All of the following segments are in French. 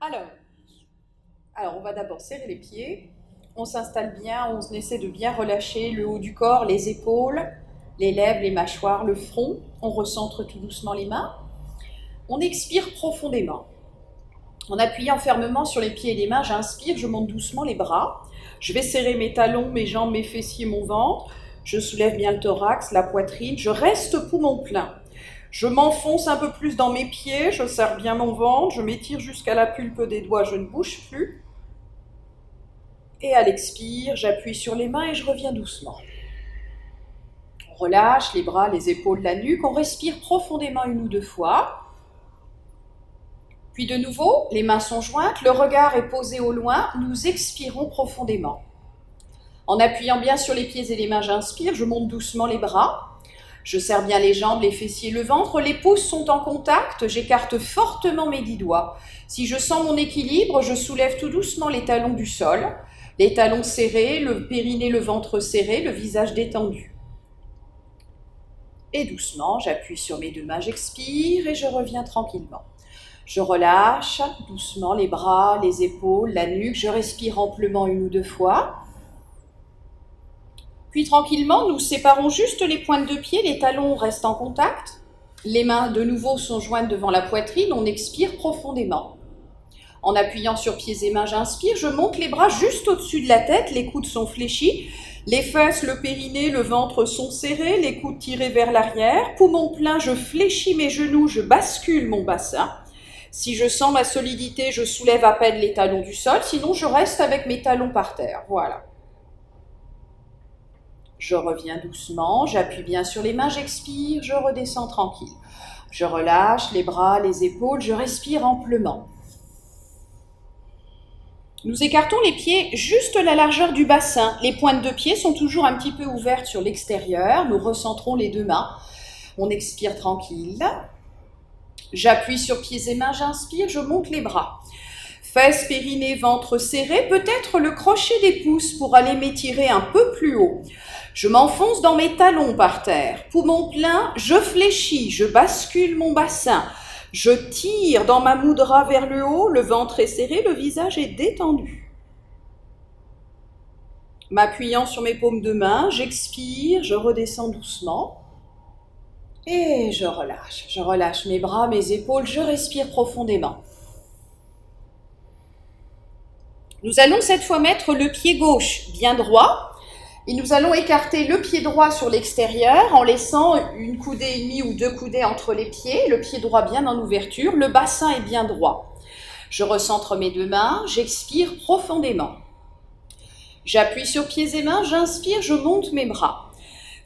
Alors, on va d'abord serrer les pieds. On s'installe bien, on essaie de bien relâcher le haut du corps, les épaules, les lèvres, les mâchoires, le front. On recentre tout doucement les mains. On expire profondément. En appuyant fermement sur les pieds et les mains, j'inspire, je monte doucement les bras. Je vais serrer mes talons, mes jambes, mes fessiers, mon ventre. Je soulève bien le thorax, la poitrine. Je reste poumon plein. Je m'enfonce un peu plus dans mes pieds, je serre bien mon ventre, je m'étire jusqu'à la pulpe des doigts, je ne bouge plus. Et à l'expire, j'appuie sur les mains et je reviens doucement. On relâche les bras, les épaules, la nuque, on respire profondément 1 ou 2 fois. Puis de nouveau, les mains sont jointes, le regard est posé au loin, nous expirons profondément. En appuyant bien sur les pieds et les mains, j'inspire, je monte doucement les bras. Je serre bien les jambes, les fessiers, le ventre, les pouces sont en contact, j'écarte fortement mes 10 doigts. Si je sens mon équilibre, je soulève tout doucement les talons du sol, les talons serrés, le périnée, le ventre serré, le visage détendu. Et doucement, j'appuie sur mes 2 mains, j'expire et je reviens tranquillement. Je relâche doucement les bras, les épaules, la nuque, je respire amplement 1 ou 2 fois. Puis tranquillement, nous séparons juste les pointes de pied, les talons restent en contact. Les mains de nouveau sont jointes devant la poitrine, on expire profondément. En appuyant sur pieds et mains, j'inspire, je monte les bras juste au-dessus de la tête, les coudes sont fléchis, les fesses, le périnée, le ventre sont serrés, les coudes tirés vers l'arrière. Poumon plein, je fléchis mes genoux, je bascule mon bassin. Si je sens ma solidité, je soulève à peine les talons du sol, sinon je reste avec mes talons par terre. Voilà. Je reviens doucement, j'appuie bien sur les mains, j'expire, je redescends tranquille. Je relâche les bras, les épaules, je respire amplement. Nous écartons les pieds juste la largeur du bassin. Les pointes de pied sont toujours un petit peu ouvertes sur l'extérieur. Nous recentrons les 2 mains. On expire tranquille. J'appuie sur pieds et mains, j'inspire, je monte les bras. Fesses, périnée, ventre serré, peut-être le crochet des pouces pour aller m'étirer un peu plus haut. Je m'enfonce dans mes talons par terre. Poumon plein, je fléchis, je bascule mon bassin. Je tire dans ma mudra vers le haut, le ventre est serré, le visage est détendu. M'appuyant sur mes paumes de main, j'expire, je redescends doucement. Et je relâche. Je relâche mes bras, mes épaules, je respire profondément. Nous allons cette fois mettre le pied gauche bien droit. Et nous allons écarter le pied droit sur l'extérieur en laissant 1 coudée et demie ou 2 coudées entre les pieds, le pied droit bien en ouverture, le bassin est bien droit. Je recentre mes 2 mains, j'expire profondément. J'appuie sur pieds et mains, j'inspire, je monte mes bras.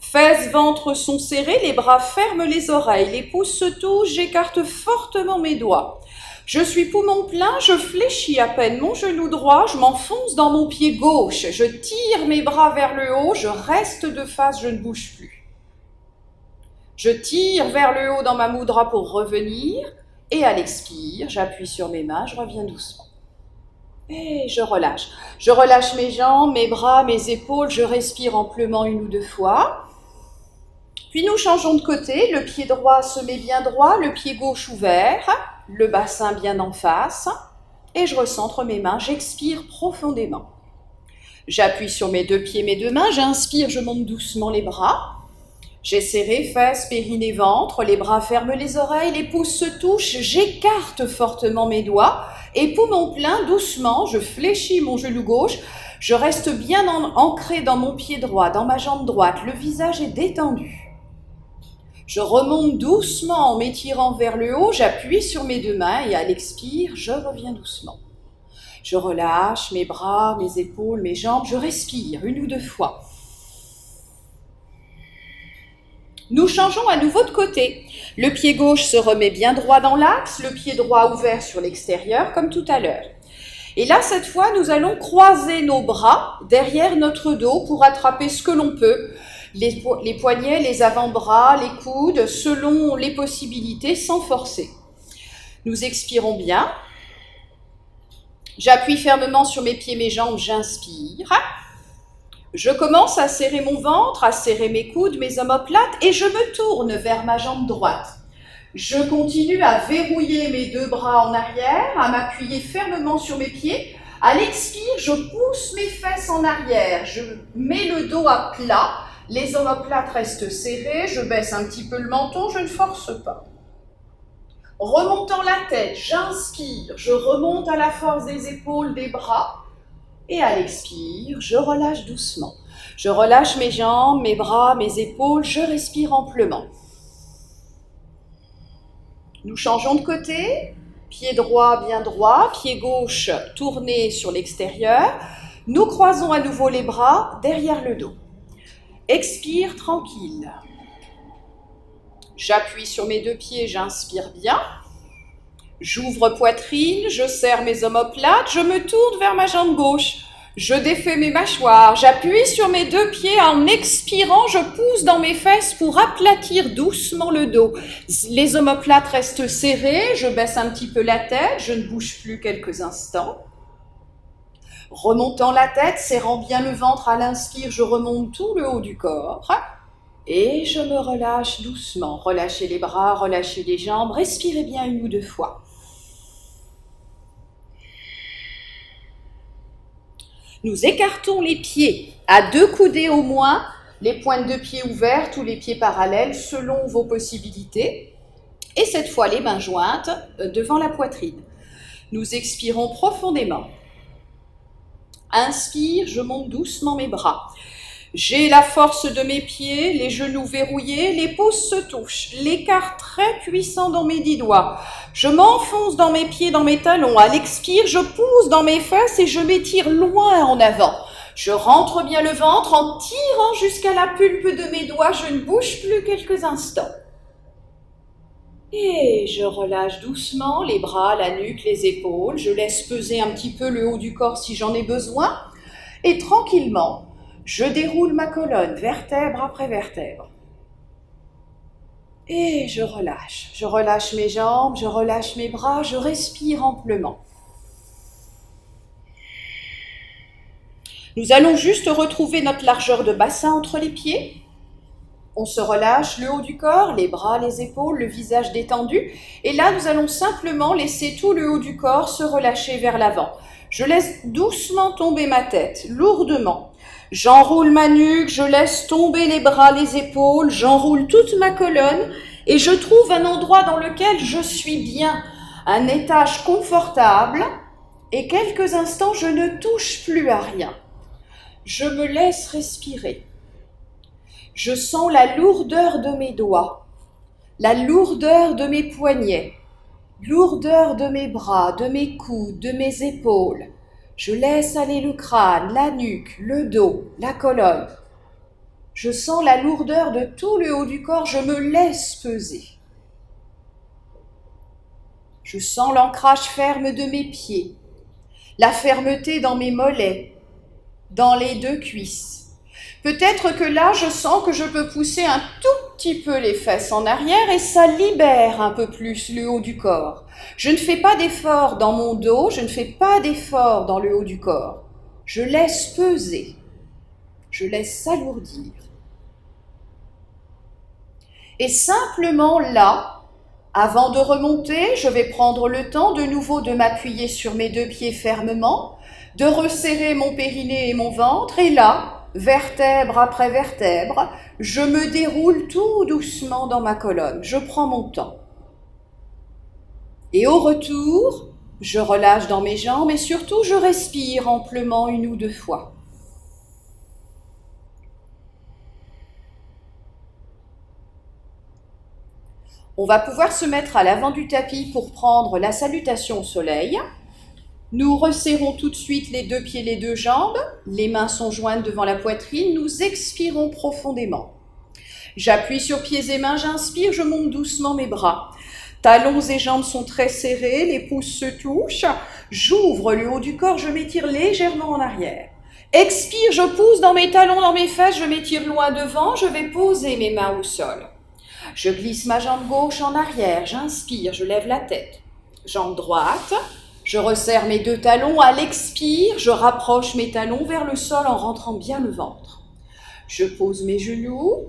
Fesses, ventre sont serrés, les bras ferment les oreilles, les pouces se touchent, j'écarte fortement mes doigts. Je suis poumon plein, je fléchis à peine mon genou droit, je m'enfonce dans mon pied gauche, je tire mes bras vers le haut, je reste de face, je ne bouge plus. Je tire vers le haut dans ma mudra pour revenir, et à l'expire, j'appuie sur mes mains, je reviens doucement. Et je relâche. Je relâche mes jambes, mes bras, mes épaules, je respire amplement 1 ou 2 fois. Puis nous changeons de côté, le pied droit se met bien droit, le pied gauche ouvert, le bassin bien en face, et je recentre mes mains, j'expire profondément. J'appuie sur mes 2 pieds, mes 2 mains, j'inspire, je monte doucement les bras. J'ai serré fesses, périnée, ventre, les bras ferment les oreilles, les pouces se touchent, j'écarte fortement mes doigts, et poumon plein, doucement, je fléchis mon genou gauche, je reste bien ancré dans mon pied droit, dans ma jambe droite, le visage est détendu. Je remonte doucement en m'étirant vers le haut, j'appuie sur mes 2 mains et à l'expire, je reviens doucement. Je relâche mes bras, mes épaules, mes jambes, je respire 1 ou 2 fois. Nous changeons à nouveau de côté. Le pied gauche se remet bien droit dans l'axe, le pied droit ouvert sur l'extérieur comme tout à l'heure. Et là, cette fois, nous allons croiser nos bras derrière notre dos pour attraper ce que l'on peut. Les poignets, les avant-bras, les coudes, selon les possibilités, sans forcer. Nous expirons bien. J'appuie fermement sur mes pieds, mes jambes, j'inspire. Je commence à serrer mon ventre, à serrer mes coudes, mes omoplates, et je me tourne vers ma jambe droite. Je continue à verrouiller mes deux bras en arrière, à m'appuyer fermement sur mes pieds. À l'expire, je pousse mes fesses en arrière, je mets le dos à plat, les omoplates restent serrées, je baisse un petit peu le menton, je ne force pas. Remontant la tête, j'inspire, je remonte à la force des épaules, des bras, et à l'expire, je relâche doucement. Je relâche mes jambes, mes bras, mes épaules, je respire amplement. Nous changeons de côté, pied droit bien droit, pied gauche tourné sur l'extérieur. Nous croisons à nouveau les bras derrière le dos. Expire tranquille. J'appuie sur mes deux pieds, j'inspire bien. J'ouvre poitrine, je serre mes omoplates, je me tourne vers ma jambe gauche. Je défais mes mâchoires, j'appuie sur mes deux pieds en expirant, je pousse dans mes fesses pour aplatir doucement le dos. Les omoplates restent serrées, je baisse un petit peu la tête, je ne bouge plus quelques instants. Remontant la tête, serrant bien le ventre à l'inspire, je remonte tout le haut du corps et je me relâche doucement. Relâchez les bras, relâchez les jambes, respirez bien 1 ou 2 fois. Nous écartons les pieds à 2 coudées au moins, les pointes de pied ouvertes ou les pieds parallèles selon vos possibilités. Et cette fois, les mains jointes devant la poitrine. Nous expirons profondément. Inspire, je monte doucement mes bras. J'ai la force de mes pieds, les genoux verrouillés, les pouces se touchent, l'écart très puissant dans mes 10 doigts. Je m'enfonce dans mes pieds, dans mes talons. À l'expire, je pousse dans mes fesses et je m'étire loin en avant. Je rentre bien le ventre en tirant jusqu'à la pulpe de mes doigts. Je ne bouge plus quelques instants. Et je relâche doucement les bras, la nuque, les épaules. Je laisse peser un petit peu le haut du corps si j'en ai besoin. Et tranquillement, je déroule ma colonne, vertèbre après vertèbre. Et je relâche. Je relâche mes jambes, je relâche mes bras, je respire amplement. Nous allons juste retrouver notre largeur de bassin entre les pieds. On se relâche le haut du corps, les bras, les épaules, le visage détendu. Et là, nous allons simplement laisser tout le haut du corps se relâcher vers l'avant. Je laisse doucement tomber ma tête, lourdement. J'enroule ma nuque, je laisse tomber les bras, les épaules, j'enroule toute ma colonne et je trouve un endroit dans lequel je suis bien, un étage confortable et quelques instants je ne touche plus à rien. Je me laisse respirer. Je sens la lourdeur de mes doigts, la lourdeur de mes poignets, lourdeur de mes bras, de mes coudes, de mes épaules. Je laisse aller le crâne, la nuque, le dos, la colonne. Je sens la lourdeur de tout le haut du corps, je me laisse peser. Je sens l'ancrage ferme de mes pieds, la fermeté dans mes mollets, dans les 2 cuisses. Peut-être que là, je sens que je peux pousser un tout petit peu les fesses en arrière et ça libère un peu plus le haut du corps. Je ne fais pas d'effort dans mon dos, je ne fais pas d'effort dans le haut du corps. Je laisse peser, je laisse s'alourdir. Et simplement là, avant de remonter, je vais prendre le temps de nouveau de m'appuyer sur mes 2 pieds fermement, de resserrer mon périnée et mon ventre et là, vertèbre après vertèbre, je me déroule tout doucement dans ma colonne. Je prends mon temps. Et au retour, je relâche dans mes jambes et surtout je respire amplement 1 ou 2 fois. On va pouvoir se mettre à l'avant du tapis pour prendre la salutation au soleil. Nous resserrons tout de suite les 2 pieds, les 2 jambes. Les mains sont jointes devant la poitrine. Nous expirons profondément. J'appuie sur pieds et mains, j'inspire, je monte doucement mes bras. Talons et jambes sont très serrés, les pouces se touchent. J'ouvre le haut du corps, je m'étire légèrement en arrière. Expire, je pousse dans mes talons, dans mes fesses, je m'étire loin devant, je vais poser mes mains au sol. Je glisse ma jambe gauche en arrière, j'inspire, je lève la tête. Jambe droite, je resserre mes 2 talons, à l'expire, je rapproche mes talons vers le sol en rentrant bien le ventre. Je pose mes genoux,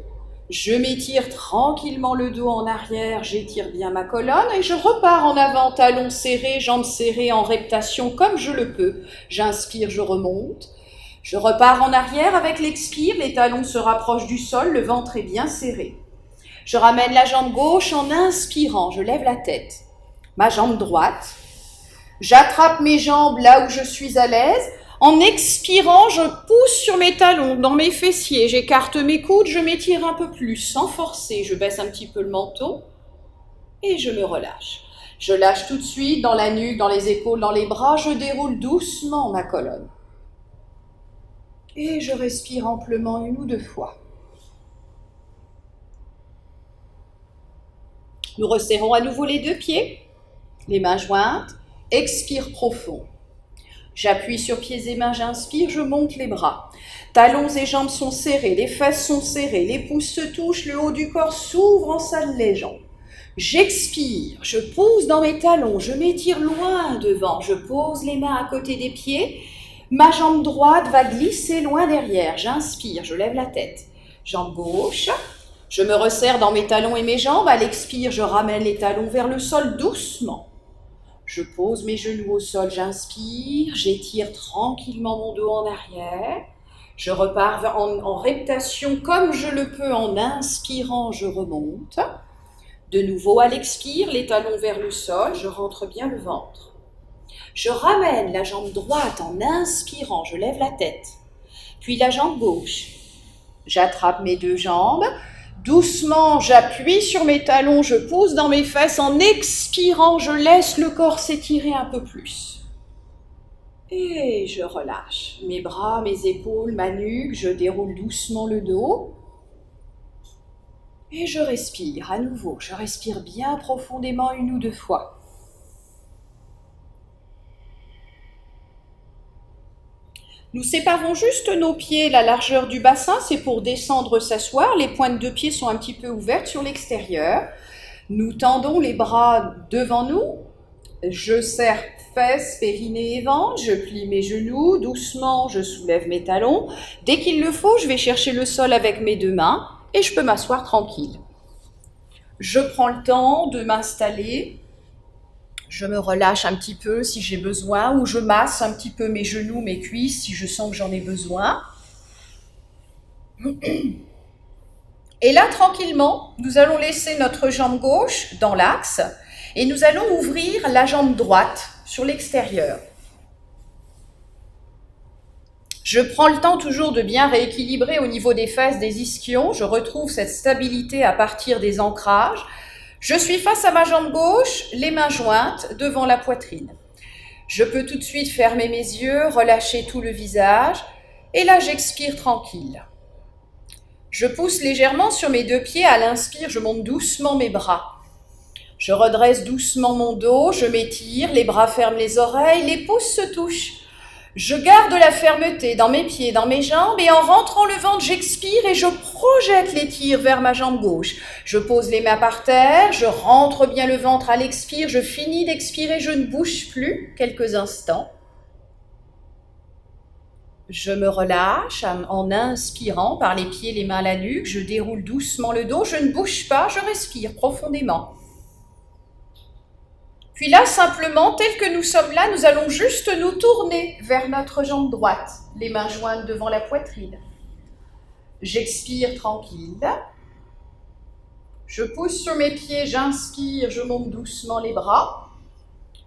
Je m'étire tranquillement le dos en arrière, j'étire bien ma colonne et je repars en avant, talons serrés, jambes serrées en reptation comme je le peux. J'inspire, je remonte. Je repars en arrière avec l'expire, les talons se rapprochent du sol, le ventre est bien serré. Je ramène la jambe gauche en inspirant, je lève la tête. Ma jambe droite. J'attrape mes jambes là où je suis à l'aise. En expirant, je pousse sur mes talons, dans mes fessiers. J'écarte mes coudes, je m'étire un peu plus, sans forcer. Je baisse un petit peu le menton et je me relâche. Je lâche tout de suite dans la nuque, dans les épaules, dans les bras. Je déroule doucement ma colonne. Et je respire amplement 1 ou 2 fois. Nous resserrons à nouveau les 2 pieds, les mains jointes. Expire profond. J'appuie sur pieds et mains, j'inspire, je monte les bras. Talons et jambes sont serrés, les fesses sont serrées, les pouces se touchent, le haut du corps s'ouvre en s'allégeant. J'expire, je pousse dans mes talons, je m'étire loin devant, je pose les mains à côté des pieds. Ma jambe droite va glisser loin derrière. J'inspire, je lève la tête. Jambe gauche, je me resserre dans mes talons et mes jambes. À l'expire, je ramène les talons vers le sol doucement. Je pose mes genoux au sol, j'inspire, j'étire tranquillement mon dos en arrière. Je repars en reptation comme je le peux en inspirant, je remonte. De nouveau à l'expire, les talons vers le sol, je rentre bien le ventre. Je ramène la jambe droite en inspirant, je lève la tête. Puis la jambe gauche. J'attrape mes 2 jambes. Doucement, j'appuie sur mes talons, je pousse dans mes fesses. En expirant, je laisse le corps s'étirer un peu plus. Et je relâche mes bras, mes épaules, ma nuque. Je déroule doucement le dos. Et je respire à nouveau. Je respire bien profondément 1 ou 2 fois. Nous séparons juste nos pieds, la largeur du bassin, c'est pour descendre, s'asseoir. Les pointes de pied sont un petit peu ouvertes sur l'extérieur. Nous tendons les bras devant nous. Je serre fesses, périnée et ventre. Je plie mes genoux. Doucement, je soulève mes talons. Dès qu'il le faut, je vais chercher le sol avec mes 2 mains et je peux m'asseoir tranquille. Je prends le temps de m'installer. Je me relâche un petit peu si j'ai besoin, ou je masse un petit peu mes genoux, mes cuisses si je sens que j'en ai besoin. Et là, tranquillement, nous allons laisser notre jambe gauche dans l'axe et nous allons ouvrir la jambe droite sur l'extérieur. Je prends le temps toujours de bien rééquilibrer au niveau des fesses, des ischions. Je retrouve cette stabilité à partir des ancrages. Je suis face à ma jambe gauche, les mains jointes devant la poitrine. Je peux tout de suite fermer mes yeux, relâcher tout le visage, et là j'expire tranquille. Je pousse légèrement sur mes 2 pieds, à l'inspire, je monte doucement mes bras. Je redresse doucement mon dos, je m'étire, les bras ferment les oreilles, les pouces se touchent. Je garde la fermeté dans mes pieds, dans mes jambes, et en rentrant le ventre, j'expire et je projette les tirs vers ma jambe gauche. Je pose les mains par terre, je rentre bien le ventre à l'expire, je finis d'expirer, je ne bouge plus quelques instants. Je me relâche en inspirant par les pieds, les mains, la nuque, je déroule doucement le dos, je ne bouge pas, je respire profondément. Puis là, simplement, tel que nous sommes là, nous allons juste nous tourner vers notre jambe droite, les mains jointes devant la poitrine. J'expire tranquille. Je pousse sur mes pieds, j'inspire, je monte doucement les bras.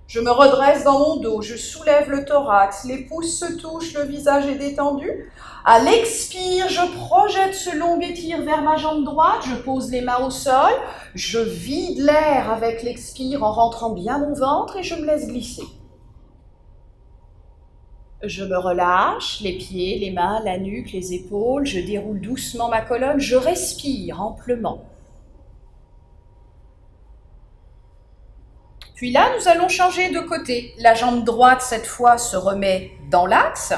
Je me redresse dans mon dos, je soulève le thorax, les pouces se touchent, le visage est détendu. À l'expire, je projette ce long étire vers ma jambe droite, je pose les mains au sol, je vide l'air avec l'expire en rentrant bien mon ventre et je me laisse glisser. Je me relâche, les pieds, les mains, la nuque, les épaules, je déroule doucement ma colonne, je respire amplement. Puis là, nous allons changer de côté. La jambe droite, cette fois, se remet dans l'axe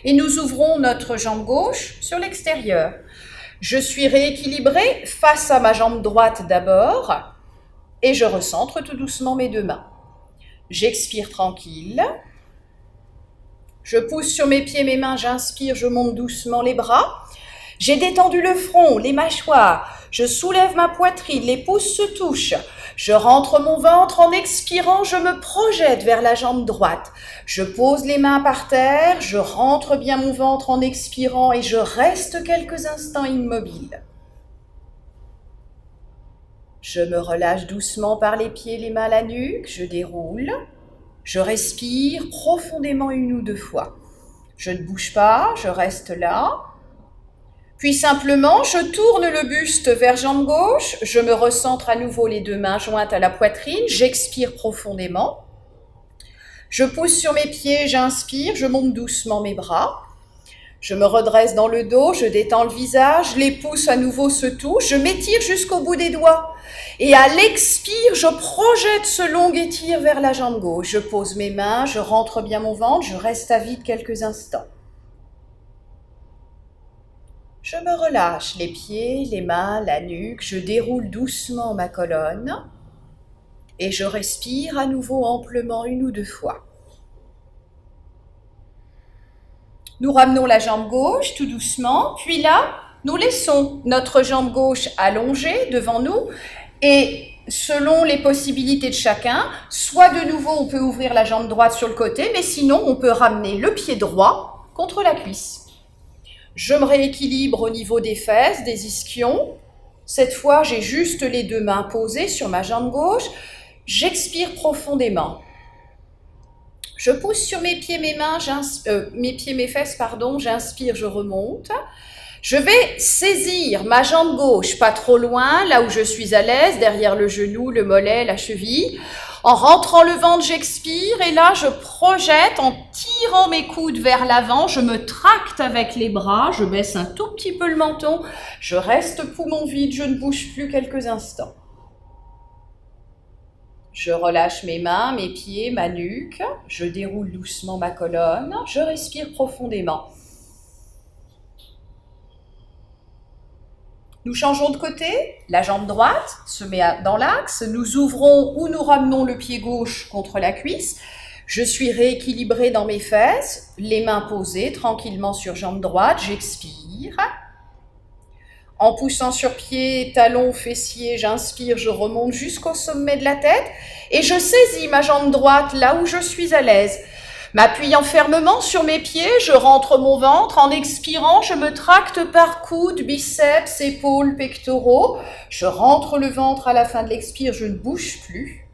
et nous ouvrons notre jambe gauche sur l'extérieur. Je suis rééquilibrée face à ma jambe droite d'abord et je recentre tout doucement mes 2 mains. J'expire tranquille. Je pousse sur mes pieds, mes mains, j'inspire, je monte doucement les bras. J'ai détendu le front, les mâchoires. Je soulève ma poitrine, les pouces se touchent. Je rentre mon ventre, en expirant, je me projette vers la jambe droite. Je pose les mains par terre, je rentre bien mon ventre en expirant et je reste quelques instants immobile. Je me relâche doucement par les pieds, les mains, la nuque, je déroule. Je respire profondément 1 ou 2 fois. Je ne bouge pas, je reste là. Puis simplement, je tourne le buste vers jambe gauche, je me recentre à nouveau les 2 mains jointes à la poitrine, j'expire profondément. Je pousse sur mes pieds, j'inspire, je monte doucement mes bras. Je me redresse dans le dos, je détends le visage, les pouces à nouveau se touchent, je m'étire jusqu'au bout des doigts. Et à l'expire, je projette ce long étire vers la jambe gauche. Je pose mes mains, je rentre bien mon ventre, je reste à vide quelques instants. Je me relâche les pieds, les mains, la nuque, je déroule doucement ma colonne et je respire à nouveau amplement 1 ou 2 fois. Nous ramenons la jambe gauche tout doucement, puis là, nous laissons notre jambe gauche allongée devant nous et selon les possibilités de chacun, soit de nouveau on peut ouvrir la jambe droite sur le côté, mais sinon on peut ramener le pied droit contre la cuisse. Je me rééquilibre au niveau des fesses, des ischions. Cette fois, j'ai juste les 2 mains posées sur ma jambe gauche. J'expire profondément. Je pousse sur mes pieds, mes fesses, j'inspire, je remonte. Je vais saisir ma jambe gauche, pas trop loin, là où je suis à l'aise, derrière le genou, le mollet, la cheville. En rentrant le ventre, j'expire et là, je projette en tirant mes coudes vers l'avant. Je me tracte avec les bras, je baisse un tout petit peu le menton. Je reste poumon vide, je ne bouge plus quelques instants. Je relâche mes mains, mes pieds, ma nuque. Je déroule doucement ma colonne. Je respire profondément. Nous changeons de côté, la jambe droite se met dans l'axe, nous ouvrons ou nous ramenons le pied gauche contre la cuisse. Je suis rééquilibrée dans mes fesses, les mains posées tranquillement sur jambe droite, j'expire. En poussant sur pied, talons, fessiers, j'inspire, je remonte jusqu'au sommet de la tête et je saisis ma jambe droite là où je suis à l'aise. M'appuyant fermement sur mes pieds, je rentre mon ventre. En expirant, je me tracte par coudes, biceps, épaules, pectoraux. Je rentre le ventre à la fin de l'expire, je ne bouge plus.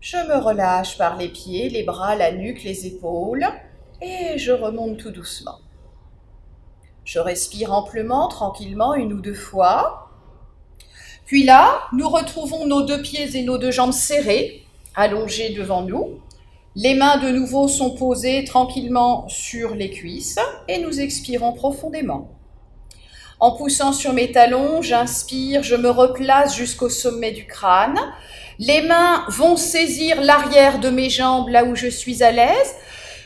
Je me relâche par les pieds, les bras, la nuque, les épaules et je remonte tout doucement. Je respire amplement, tranquillement, 1 ou 2 fois. Puis là, nous retrouvons nos 2 pieds et nos 2 jambes serrées, allongées devant nous. Les mains de nouveau sont posées tranquillement sur les cuisses et nous expirons profondément. En poussant sur mes talons, j'inspire, je me replace jusqu'au sommet du crâne. Les mains vont saisir l'arrière de mes jambes là où je suis à l'aise.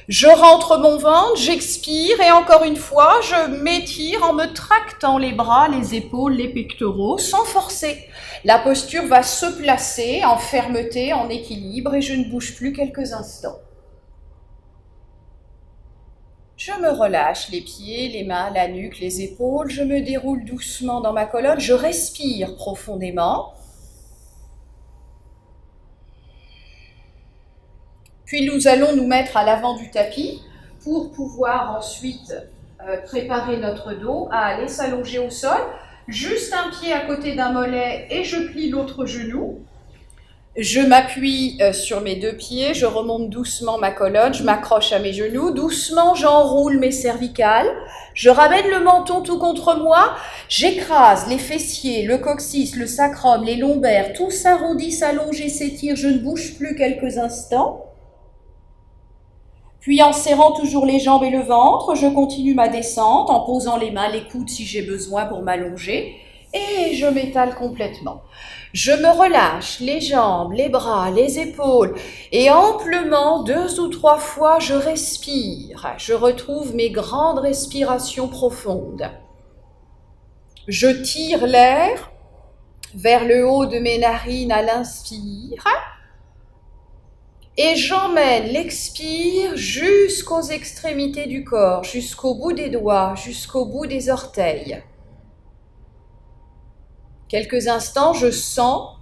Je rentre mon ventre, j'expire et encore une fois, je m'étire en me tractant les bras, les épaules, les pectoraux sans forcer. La posture va se placer en fermeté, en équilibre et je ne bouge plus quelques instants. Je me relâche les pieds, les mains, la nuque, les épaules, je me déroule doucement dans ma colonne, je respire profondément. Puis nous allons nous mettre à l'avant du tapis pour pouvoir ensuite préparer notre dos à aller s'allonger au sol. Juste un pied à côté d'un mollet et je plie l'autre genou. Je m'appuie sur mes 2 pieds, je remonte doucement ma colonne, je m'accroche à mes genoux, doucement j'enroule mes cervicales, je ramène le menton tout contre moi, j'écrase les fessiers, le coccyx, le sacrum, les lombaires, tout s'arrondit, s'allonge et s'étire, je ne bouge plus quelques instants. Puis en serrant toujours les jambes et le ventre, je continue ma descente en posant les mains, les coudes si j'ai besoin pour m'allonger et je m'étale complètement. Je me relâche les jambes, les bras, les épaules et amplement 2 ou 3 fois je respire. Je retrouve mes grandes respirations profondes. Je tire l'air vers le haut de mes narines à l'inspire Et j'emmène l'expire jusqu'aux extrémités du corps, jusqu'au bout des doigts, jusqu'au bout des orteils. Quelques instants, je sens,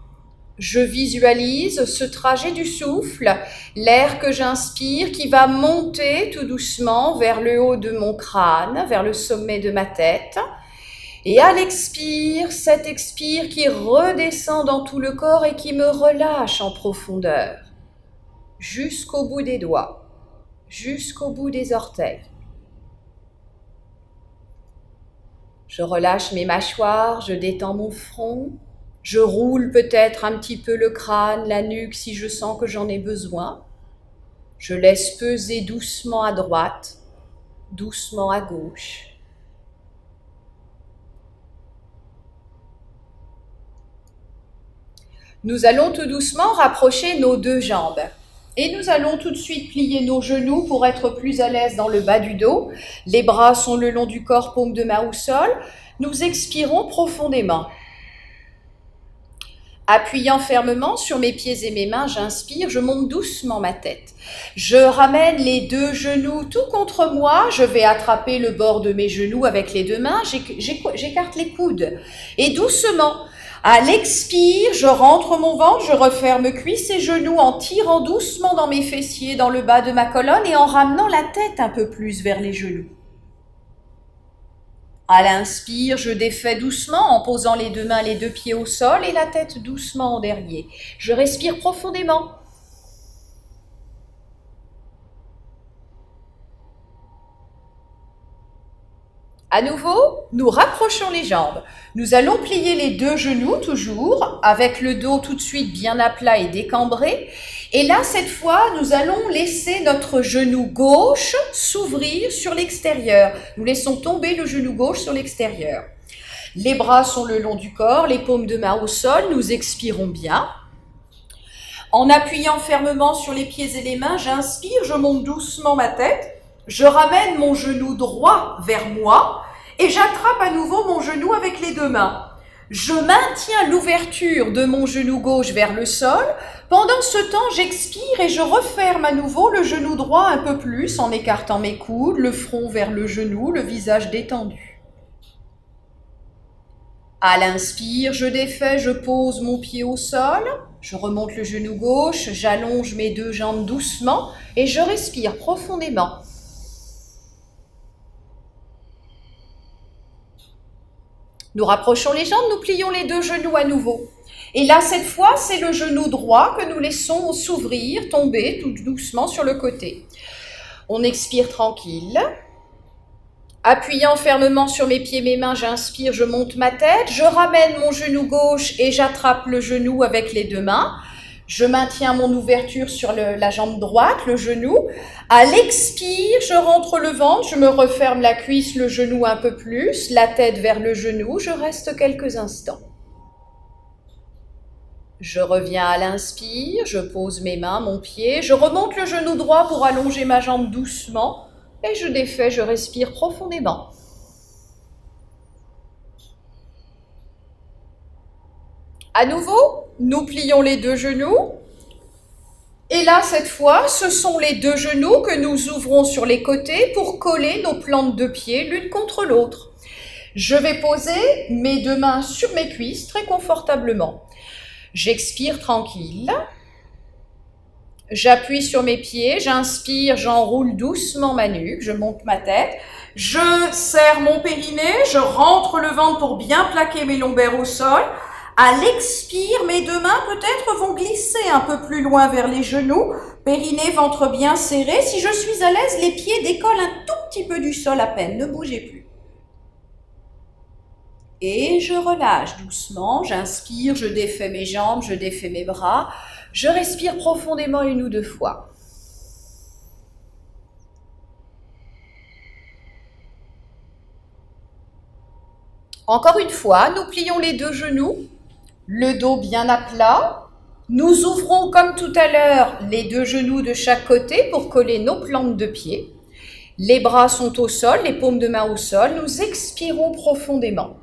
je visualise ce trajet du souffle, l'air que j'inspire qui va monter tout doucement vers le haut de mon crâne, vers le sommet de ma tête. Et à l'expire, cet expire qui redescend dans tout le corps et qui me relâche en profondeur, jusqu'au bout des doigts, jusqu'au bout des orteils. Je relâche mes mâchoires, je détends mon front, je roule peut-être un petit peu le crâne, la nuque si je sens que j'en ai besoin. Je laisse peser doucement à droite, doucement à gauche. Nous allons tout doucement rapprocher nos deux jambes. Et nous allons tout de suite plier nos genoux pour être plus à l'aise dans le bas du dos. Les bras sont le long du corps, paume de main au sol. Nous expirons profondément. Appuyant fermement sur mes pieds et mes mains, j'inspire, je monte doucement ma tête. Je ramène les deux genoux tout contre moi, je vais attraper le bord de mes genoux avec les deux mains, j'écarte les coudes. Et doucement, à l'expire, je rentre mon ventre, je referme cuisses et genoux en tirant doucement dans mes fessiers, dans le bas de ma colonne et en ramenant la tête un peu plus vers les genoux. À l'inspire, je défais doucement en posant les deux mains, les deux pieds au sol et la tête doucement en dernier. Je respire profondément. À nouveau, nous rapprochons les jambes. Nous allons plier les deux genoux toujours, avec le dos tout de suite bien à plat et décambré. Et là, cette fois, nous allons laisser notre genou gauche s'ouvrir sur l'extérieur. Nous laissons tomber le genou gauche sur l'extérieur. Les bras sont le long du corps, les paumes de main au sol, nous expirons bien. En appuyant fermement sur les pieds et les mains, j'inspire, je monte doucement ma tête. Je ramène mon genou droit vers moi et j'attrape à nouveau mon genou avec les deux mains. Je maintiens l'ouverture de mon genou gauche vers le sol. Pendant ce temps, j'expire et je referme à nouveau le genou droit un peu plus en écartant mes coudes, le front vers le genou, le visage détendu. À l'inspire, je défais, je pose mon pied au sol, je remonte le genou gauche, j'allonge mes deux jambes doucement et je respire profondément. Nous rapprochons les jambes, nous plions les deux genoux à nouveau. Et là, cette fois, c'est le genou droit que nous laissons s'ouvrir, tomber tout doucement sur le côté. On expire tranquille. Appuyant fermement sur mes pieds, mes mains, j'inspire, je monte ma tête. Je ramène mon genou gauche et j'attrape le genou avec les deux mains. Je maintiens mon ouverture sur la jambe droite, le genou. À l'expire, je rentre le ventre, je me referme la cuisse, le genou un peu plus, la tête vers le genou. Je reste quelques instants. Je reviens à l'inspire, je pose mes mains, mon pied, je remonte le genou droit pour allonger ma jambe doucement et je défais, je respire profondément. À nouveau, nous plions les deux genoux. Et là, cette fois, ce sont les deux genoux que nous ouvrons sur les côtés pour coller nos plantes de pied l'une contre l'autre. Je vais poser mes deux mains sur mes cuisses très confortablement. J'expire tranquille. J'appuie sur mes pieds, j'inspire, j'enroule doucement ma nuque, je monte ma tête. Je serre mon périnée, je rentre le ventre pour bien plaquer mes lombaires au sol. À l'expire, mes deux mains peut-être vont glisser un peu plus loin vers les genoux. Périnée, ventre bien serré. Si je suis à l'aise, les pieds décollent un tout petit peu du sol à peine. Ne bougez plus. Et je relâche doucement. J'inspire, je défais mes jambes, je défais mes bras. Je respire profondément une ou deux fois. Encore une fois, nous plions les deux genoux. Le dos bien à plat. Nous ouvrons comme tout à l'heure les deux genoux de chaque côté pour coller nos plantes de pied. Les bras sont au sol, les paumes de main au sol. Nous expirons profondément.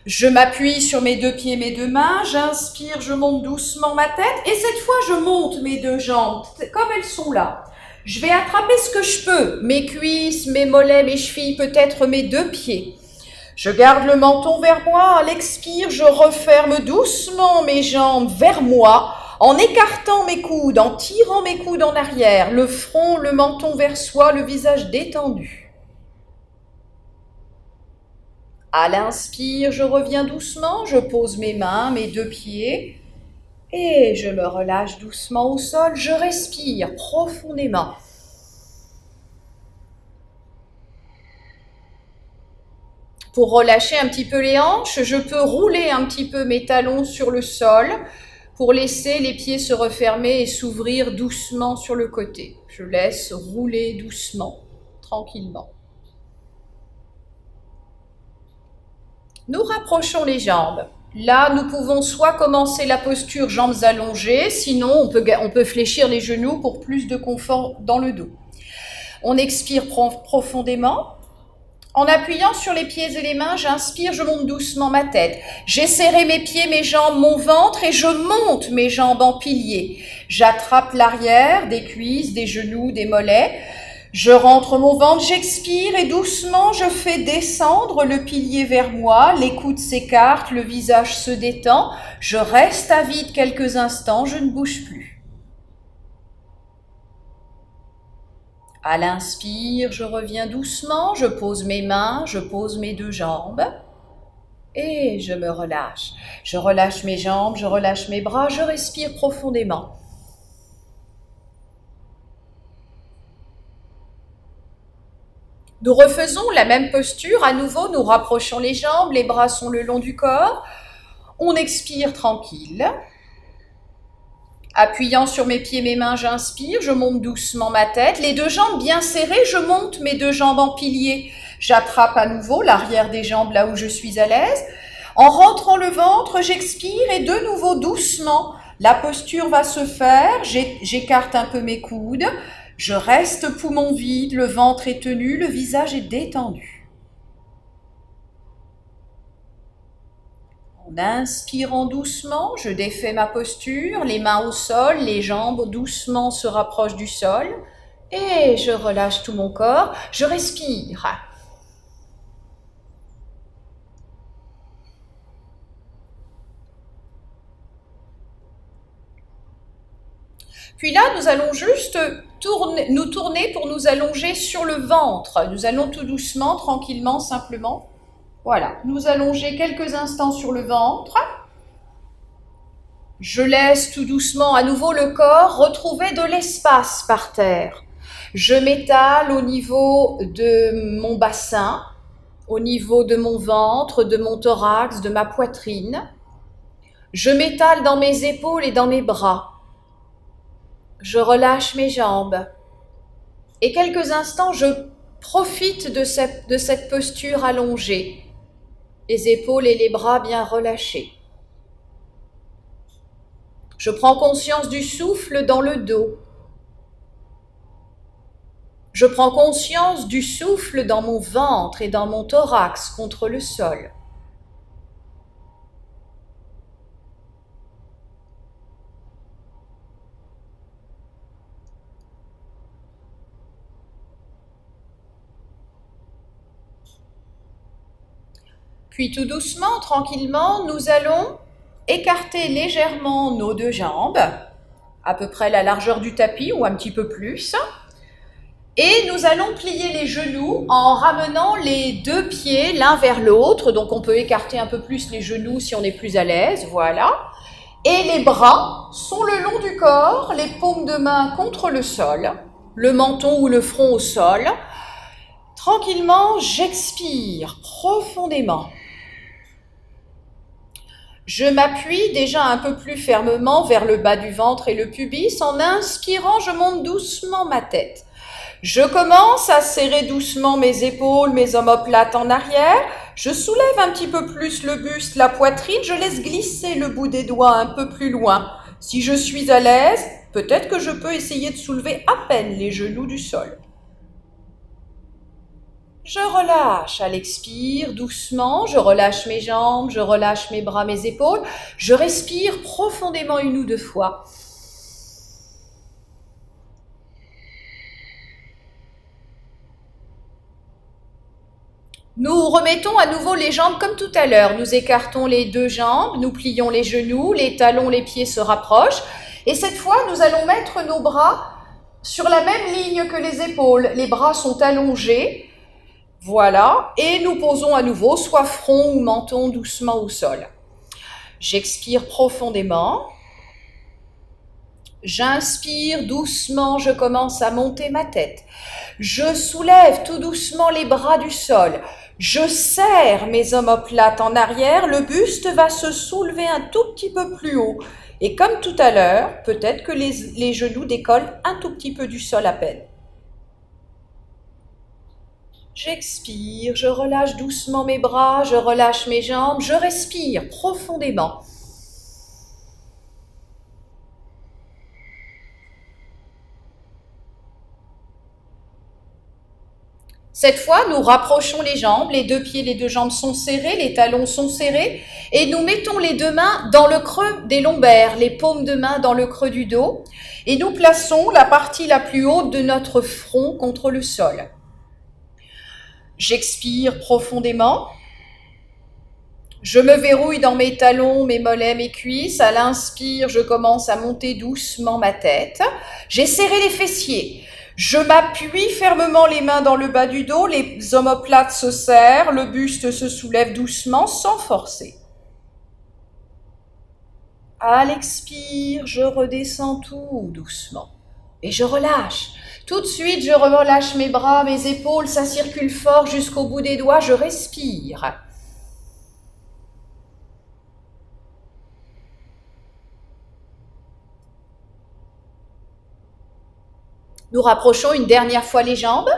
Je m'appuie sur mes deux pieds, mes deux mains, j'inspire, je monte doucement ma tête et cette fois je monte mes deux jambes comme elles sont là. Je vais attraper ce que je peux, mes cuisses, mes mollets, mes chevilles, peut-être mes deux pieds. Je garde le menton vers moi, à l'expire, je referme doucement mes jambes vers moi, en écartant mes coudes, en tirant mes coudes en arrière, le front, le menton vers soi, le visage détendu. À l'inspire, je reviens doucement, je pose mes mains, mes deux pieds, et je me relâche doucement au sol, je respire profondément. Pour relâcher un petit peu les hanches, je peux rouler un petit peu mes talons sur le sol pour laisser les pieds se refermer et s'ouvrir doucement sur le côté. Je laisse rouler doucement, tranquillement. Nous rapprochons les jambes. Là, nous pouvons soit commencer la posture jambes allongées, sinon on peut fléchir les genoux pour plus de confort dans le dos. On expire profondément. En appuyant sur les pieds et les mains, j'inspire, je monte doucement ma tête. J'ai serré mes pieds, mes jambes, mon ventre et je monte mes jambes en pilier. J'attrape l'arrière des cuisses, des genoux, des mollets. Je rentre mon ventre, j'expire et doucement je fais descendre le pilier vers moi, les coudes s'écartent, le visage se détend, je reste à vide quelques instants, je ne bouge plus. À l'inspire, je reviens doucement, je pose mes mains, je pose mes deux jambes et je me relâche. Je relâche mes jambes, je relâche mes bras, je respire profondément. Nous refaisons la même posture, à nouveau nous rapprochons les jambes, les bras sont le long du corps. On expire tranquille. Appuyant sur mes pieds, mes mains, j'inspire, je monte doucement ma tête. Les deux jambes bien serrées, je monte mes deux jambes en pilier. J'attrape à nouveau l'arrière des jambes là où je suis à l'aise. En rentrant le ventre, j'expire et de nouveau doucement, la posture va se faire. J'écarte un peu mes coudes. Je reste poumon vide, le ventre est tenu, le visage est détendu. En inspirant doucement, je défais ma posture, les mains au sol, les jambes doucement se rapprochent du sol et je relâche tout mon corps, je respire. Puis là, nous allons juste nous tourner pour nous allonger sur le ventre. Nous allons tout doucement, tranquillement, simplement. Voilà, nous allonger quelques instants sur le ventre. Je laisse tout doucement à nouveau le corps retrouver de l'espace par terre. Je m'étale au niveau de mon bassin, au niveau de mon ventre, de mon thorax, de ma poitrine. Je m'étale dans mes épaules et dans mes bras. Je relâche mes jambes et quelques instants, je profite de cette posture allongée, les épaules et les bras bien relâchés. Je prends conscience du souffle dans le dos. Je prends conscience du souffle dans mon ventre et dans mon thorax contre le sol. Puis tout doucement, tranquillement, nous allons écarter légèrement nos deux jambes, à peu près la largeur du tapis ou un petit peu plus. Et nous allons plier les genoux en ramenant les deux pieds l'un vers l'autre. Donc on peut écarter un peu plus les genoux si on est plus à l'aise, voilà. Et les bras sont le long du corps, les paumes de main contre le sol, le menton ou le front au sol. Tranquillement, j'expire profondément. Je m'appuie déjà un peu plus fermement vers le bas du ventre et le pubis. En inspirant, je monte doucement ma tête. Je commence à serrer doucement mes épaules, mes omoplates en arrière. Je soulève un petit peu plus le buste, la poitrine. Je laisse glisser le bout des doigts un peu plus loin. Si je suis à l'aise, peut-être que je peux essayer de soulever à peine les genoux du sol. Je relâche à l'expire doucement, je relâche mes jambes, je relâche mes bras, mes épaules. Je respire profondément 1 ou 2 fois. Nous remettons à nouveau les jambes comme tout à l'heure. Nous écartons les 2 jambes, nous plions les genoux, les talons, les pieds se rapprochent. Et cette fois, nous allons mettre nos bras sur la même ligne que les épaules. Les bras sont allongés. Voilà. Et nous posons à nouveau soit front ou menton doucement au sol. J'expire profondément. J'inspire doucement, je commence à monter ma tête. Je soulève tout doucement les bras du sol. Je serre mes omoplates en arrière, le buste va se soulever un tout petit peu plus haut. Et comme tout à l'heure, peut-être que les genoux décollent un tout petit peu du sol à peine. J'expire, je relâche doucement mes bras, je relâche mes jambes, je respire profondément. Cette fois, nous rapprochons les jambes, les 2 pieds, les 2 jambes sont serrés, les talons sont serrés et nous mettons les 2 mains dans le creux des lombaires, les paumes de main dans le creux du dos et nous plaçons la partie la plus haute de notre front contre le sol. J'expire profondément. Je me verrouille dans mes talons, mes mollets, mes cuisses. À l'inspire, je commence à monter doucement ma tête. J'ai serré les fessiers. Je m'appuie fermement les mains dans le bas du dos, les omoplates se serrent, le buste se soulève doucement sans forcer. À l'expire, je redescends tout doucement et je relâche. Tout de suite, je relâche mes bras, mes épaules, ça circule fort jusqu'au bout des doigts, je respire. Nous rapprochons une dernière fois les jambes.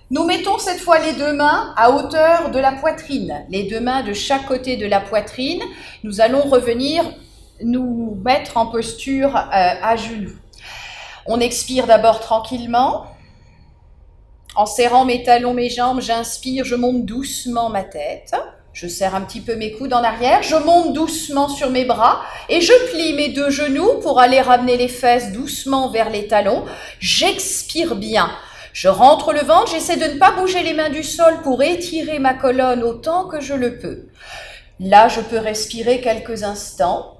Nous mettons cette fois les 2 mains à hauteur de la poitrine. Les 2 mains de chaque côté de la poitrine. Nous allons revenir nous mettre en posture à genoux. On expire d'abord tranquillement. En serrant mes talons, mes jambes, j'inspire, je monte doucement ma tête. Je serre un petit peu mes coudes en arrière, je monte doucement sur mes bras et je plie mes 2 genoux pour aller ramener les fesses doucement vers les talons. J'expire bien. Je rentre le ventre, j'essaie de ne pas bouger les mains du sol pour étirer ma colonne autant que je le peux. Là, je peux respirer quelques instants.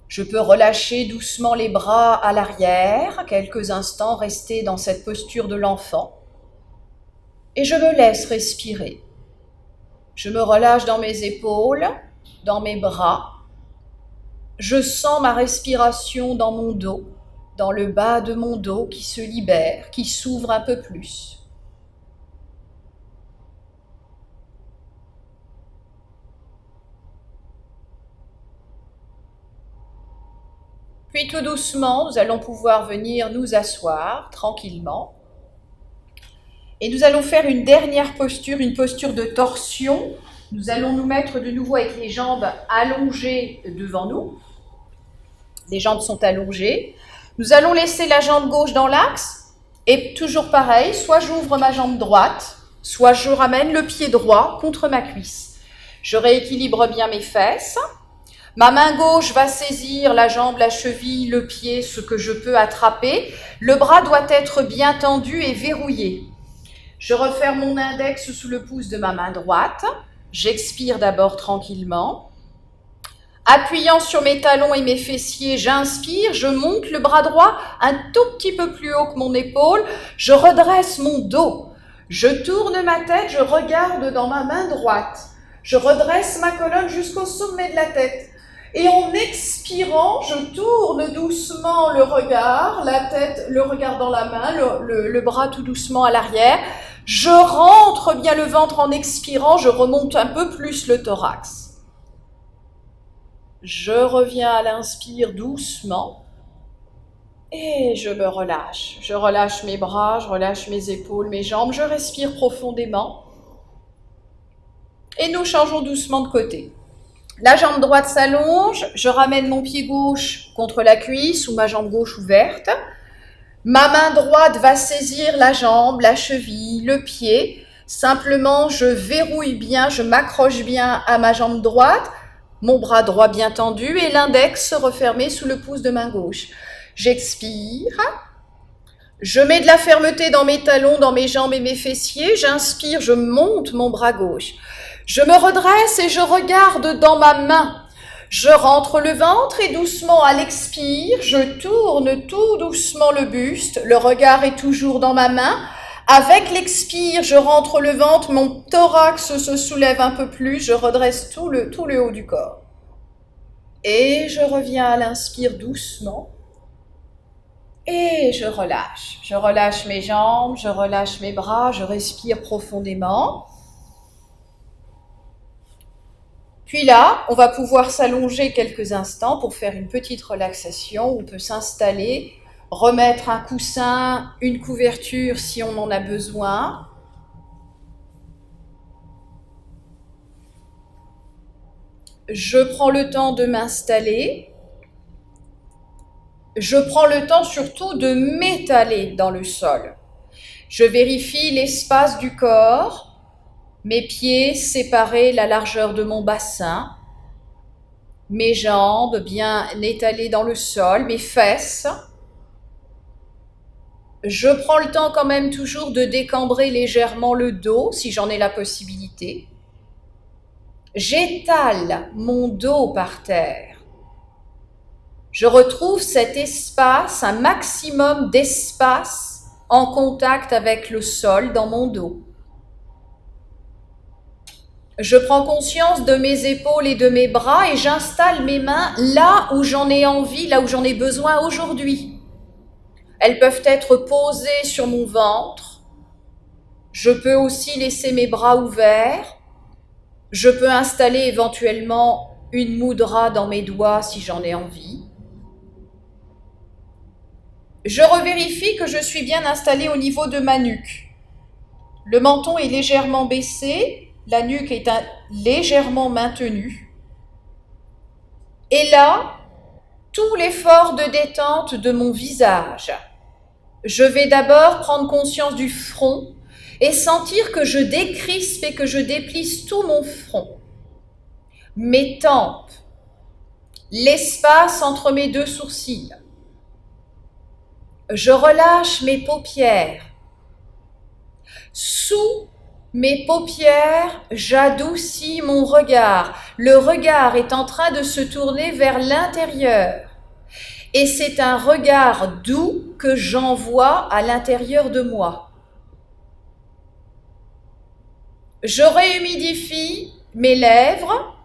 Je peux relâcher doucement les bras à l'arrière, quelques instants, rester dans cette posture de l'enfant. Et je me laisse respirer. Je me relâche dans mes épaules, dans mes bras. Je sens ma respiration dans mon dos, dans le bas de mon dos qui se libère, qui s'ouvre un peu plus. Puis tout doucement, nous allons pouvoir venir nous asseoir tranquillement. Et nous allons faire une dernière posture, une posture de torsion. Nous allons nous mettre de nouveau avec les jambes allongées devant nous. Les jambes sont allongées. Nous allons laisser la jambe gauche dans l'axe. Et toujours pareil, soit j'ouvre ma jambe droite, soit je ramène le pied droit contre ma cuisse. Je rééquilibre bien mes fesses. Ma main gauche va saisir la jambe, la cheville, le pied, ce que je peux attraper. Le bras doit être bien tendu et verrouillé. Je referme mon index sous le pouce de ma main droite. J'expire d'abord tranquillement. Appuyant sur mes talons et mes fessiers, j'inspire, je monte le bras droit un tout petit peu plus haut que mon épaule. Je redresse mon dos. Je tourne ma tête, je regarde dans ma main droite. Je redresse ma colonne jusqu'au sommet de la tête. Et en expirant, je tourne doucement le regard, la tête, le regard dans la main, le bras tout doucement à l'arrière. Je rentre bien le ventre en expirant, je remonte un peu plus le thorax. Je reviens à l'inspire doucement et je me relâche. Je relâche mes bras, je relâche mes épaules, mes jambes, je respire profondément. Et nous changeons doucement de côté. La jambe droite s'allonge, je ramène mon pied gauche contre la cuisse ou ma jambe gauche ouverte. Ma main droite va saisir la jambe, la cheville, le pied. Simplement, je verrouille bien, je m'accroche bien à ma jambe droite, mon bras droit bien tendu et l'index refermé sous le pouce de main gauche. J'expire. Je mets de la fermeté dans mes talons, dans mes jambes et mes fessiers. J'inspire, je monte mon bras gauche. Je me redresse et je regarde dans ma main. Je rentre le ventre et doucement à l'expire, je tourne tout doucement le buste. Le regard est toujours dans ma main. Avec l'expire, je rentre le ventre, mon thorax se soulève un peu plus, je redresse tout le haut du corps. Et je reviens à l'inspire doucement. Et je relâche. Je relâche mes jambes, je relâche mes bras, je respire profondément. Puis là, on va pouvoir s'allonger quelques instants pour faire une petite relaxation. On peut s'installer, remettre un coussin, une couverture si on en a besoin. Je prends le temps de m'installer. Je prends le temps surtout de m'étaler dans le sol. Je vérifie l'espace du corps. Mes pieds séparés la largeur de mon bassin, mes jambes bien étalées dans le sol, mes fesses. Je prends le temps quand même toujours de décambrer légèrement le dos si j'en ai la possibilité. J'étale mon dos par terre. Je retrouve cet espace, un maximum d'espace en contact avec le sol dans mon dos. Je prends conscience de mes épaules et de mes bras et j'installe mes mains là où j'en ai envie, là où j'en ai besoin aujourd'hui. Elles peuvent être posées sur mon ventre. Je peux aussi laisser mes bras ouverts. Je peux installer éventuellement une mudra dans mes doigts si j'en ai envie. Je revérifie que je suis bien installée au niveau de ma nuque. Le menton est légèrement baissé. La nuque est légèrement maintenue. Et là, tout l'effort de détente de mon visage. Je vais d'abord prendre conscience du front et sentir que je décrispe et que je déplisse tout mon front. Mes tempes, l'espace entre mes deux sourcils. Je relâche mes paupières. Sous mes paupières, j'adoucis mon regard. Le regard est en train de se tourner vers l'intérieur. Et c'est un regard doux que j'envoie à l'intérieur de moi. Je réhumidifie mes lèvres,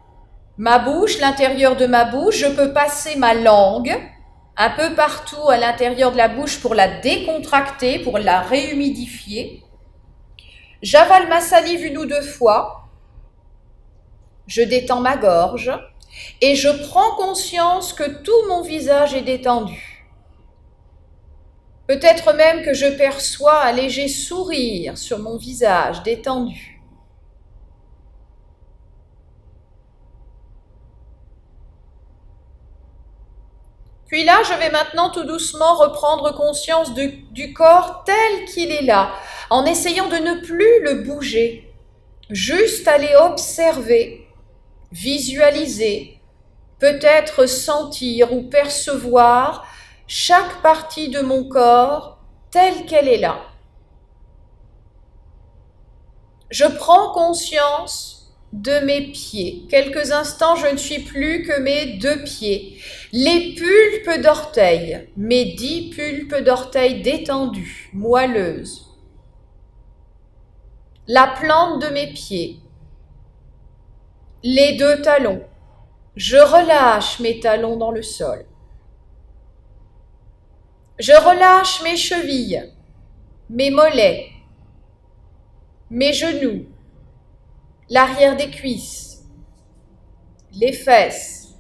ma bouche, l'intérieur de ma bouche. Je peux passer ma langue un peu partout à l'intérieur de la bouche pour la décontracter, pour la réhumidifier. J'avale ma salive 1 ou 2 fois, je détends ma gorge et je prends conscience que tout mon visage est détendu. Peut-être même que je perçois un léger sourire sur mon visage détendu. Puis là, je vais maintenant tout doucement reprendre conscience du corps tel qu'il est là, en essayant de ne plus le bouger, juste aller observer, visualiser, peut-être sentir ou percevoir chaque partie de mon corps telle qu'elle est là. Je prends conscience de mes pieds. Quelques instants, je ne suis plus que mes 2 pieds. Les pulpes d'orteils, mes 10 pulpes d'orteils détendues, moelleuses. La plante de mes pieds. Les 2 talons. Je relâche mes talons dans le sol. Je relâche mes chevilles, mes mollets, mes genoux, l'arrière des cuisses, les fesses.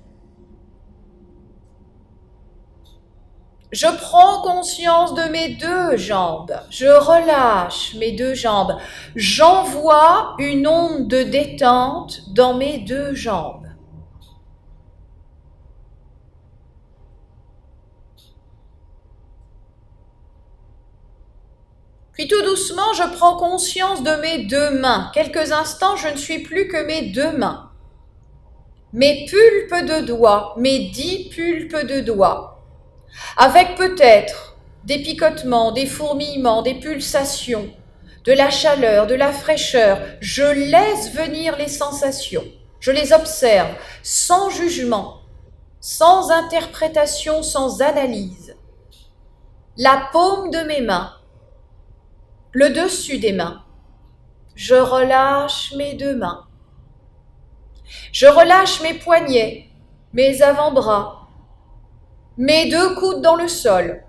Je prends conscience de mes 2 jambes. Je relâche mes 2 jambes. J'envoie une onde de détente dans mes 2 jambes. Puis tout doucement, je prends conscience de mes deux mains. Quelques instants, je ne suis plus que mes deux mains. Mes pulpes de doigts, mes 10 pulpes de doigts, avec peut-être des picotements, des fourmillements, des pulsations, de la chaleur, de la fraîcheur. Je laisse venir les sensations. Je les observe sans jugement, sans interprétation, sans analyse. La paume de mes mains, le dessus des mains. Je relâche mes deux mains. Je relâche mes poignets, mes avant-bras, mes deux coudes dans le sol,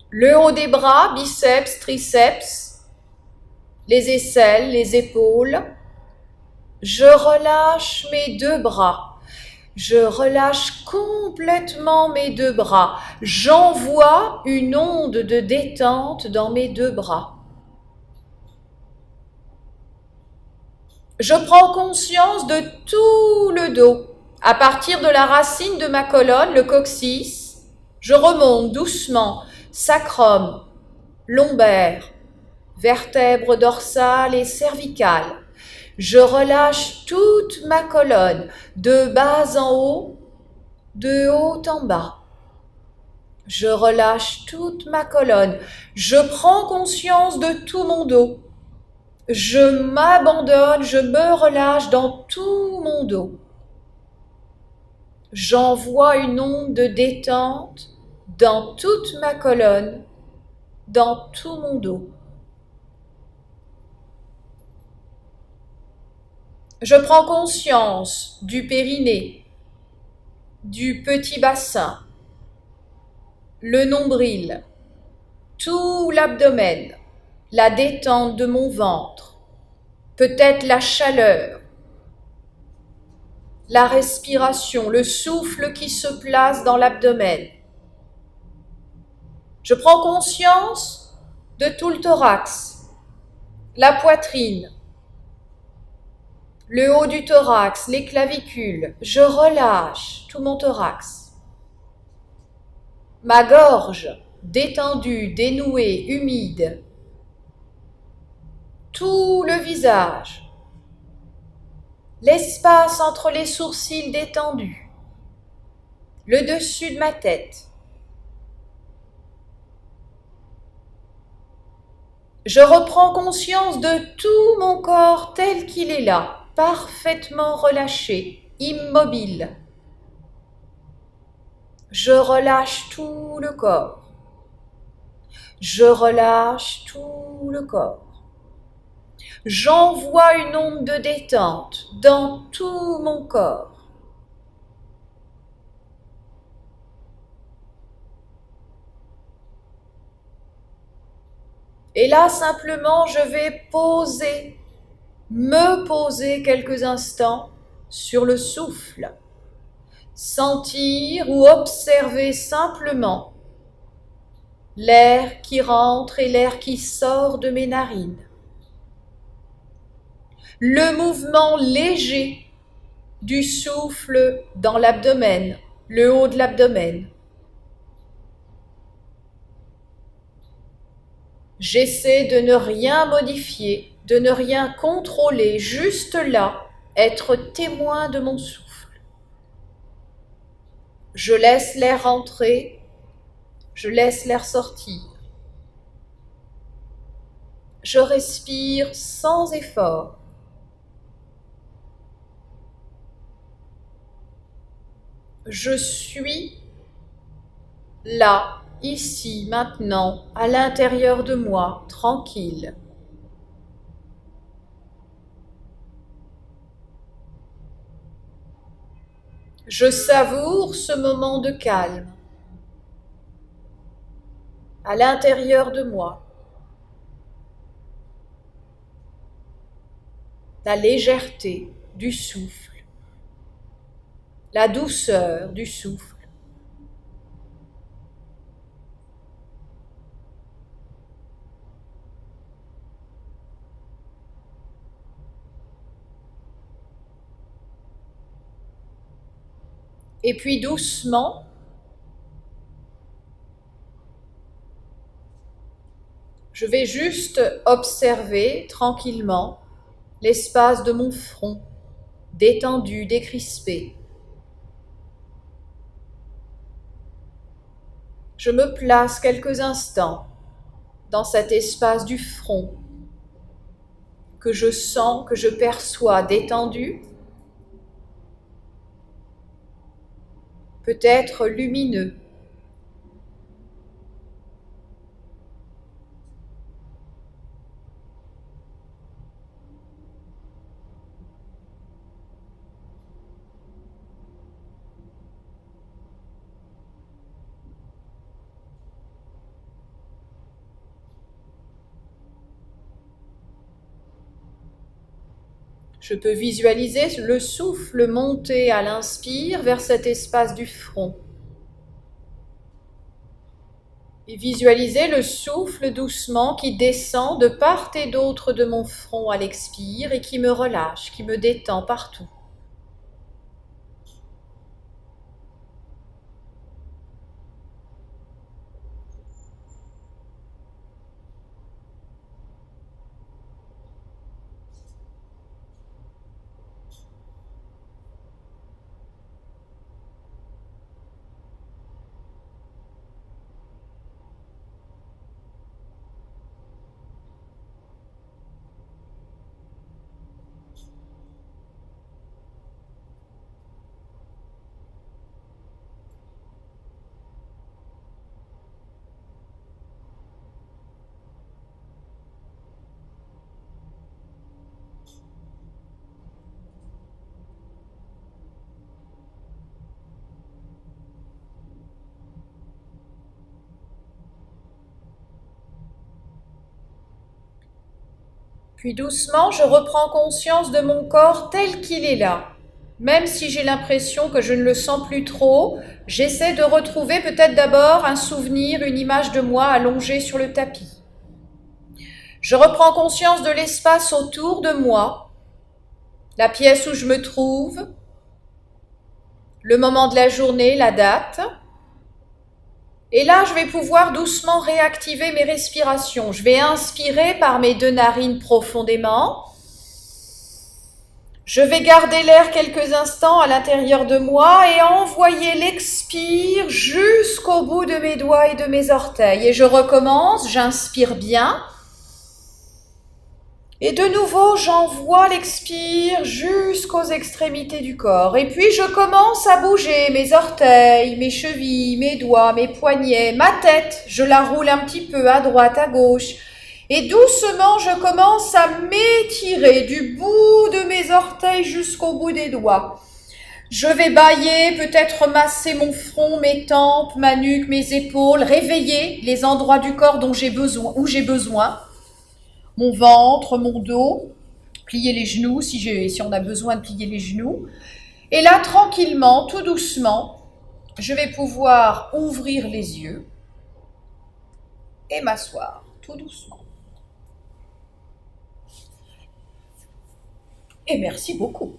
le haut des bras, biceps, triceps, les aisselles, les épaules. Je relâche mes deux bras. Je relâche complètement mes deux bras. J'envoie une onde de détente dans mes deux bras. Je prends conscience de tout le dos. À partir de la racine de ma colonne, le coccyx, je remonte doucement, sacrum, lombaire, vertèbres dorsales et cervicales. Je relâche toute ma colonne, de bas en haut, de haut en bas. Je relâche toute ma colonne. Je prends conscience de tout mon dos. Je m'abandonne, je me relâche dans tout mon dos. J'envoie une onde de détente dans toute ma colonne, dans tout mon dos. Je prends conscience du périnée, du petit bassin, le nombril, tout l'abdomen, la détente de mon ventre, peut-être la chaleur, la respiration, le souffle qui se place dans l'abdomen. Je prends conscience de tout le thorax, la poitrine, le haut du thorax, les clavicules. Je relâche tout mon thorax. Ma gorge, détendue, dénouée, humide. Tout le visage. L'espace entre les sourcils détendus. Le dessus de ma tête. Je reprends conscience de tout mon corps tel qu'il est là, parfaitement relâché, immobile. Je relâche tout le corps. Je relâche tout le corps. J'envoie une onde de détente dans tout mon corps. Et là, simplement, je vais me poser quelques instants sur le souffle. Sentir ou observer simplement l'air qui rentre et l'air qui sort de mes narines. Le mouvement léger du souffle dans l'abdomen, le haut de l'abdomen. J'essaie de ne rien modifier, de ne rien contrôler, juste là, être témoin de mon souffle. Je laisse l'air rentrer, je laisse l'air sortir. Je respire sans effort. Je suis là, ici, maintenant, à l'intérieur de moi, tranquille. Je savoure ce moment de calme à l'intérieur de moi. La légèreté du souffle, la douceur du souffle. Et puis doucement, Je vais juste observer tranquillement l'espace de mon front, détendu, décrispé. Je me place quelques instants dans cet espace du front que je sens, que je perçois détendu, peut-être lumineux. Je peux visualiser le souffle monter à l'inspire vers cet espace du front. Et visualiser le souffle doucement qui descend de part et d'autre de mon front à l'expire et qui me relâche, qui me détend partout. Puis doucement, je reprends conscience de mon corps tel qu'il est là. Même si j'ai l'impression que je ne le sens plus trop, j'essaie de retrouver peut-être d'abord un souvenir, une image de moi allongée sur le tapis. Je reprends conscience de l'espace autour de moi, la pièce où je me trouve, le moment de la journée, la date. Et là, je vais pouvoir doucement réactiver mes respirations. Je vais inspirer par mes 2 narines profondément. Je vais garder l'air quelques instants à l'intérieur de moi et envoyer l'expire jusqu'au bout de mes doigts et de mes orteils. Et je recommence, j'inspire bien. Et de nouveau, j'envoie l'expire jusqu'aux extrémités du corps. Et puis, je commence à bouger mes orteils, mes chevilles, mes doigts, mes poignets, ma tête. Je la roule un petit peu à droite, à gauche. Et doucement, je commence à m'étirer du bout de mes orteils jusqu'au bout des doigts. Je vais bâiller, peut-être masser mon front, mes tempes, ma nuque, mes épaules, réveiller les endroits du corps où j'ai besoin. Mon ventre, mon dos, plier les genoux si on a besoin de plier les genoux. Et là, tranquillement, tout doucement, je vais pouvoir ouvrir les yeux et m'asseoir, tout doucement. Et merci beaucoup.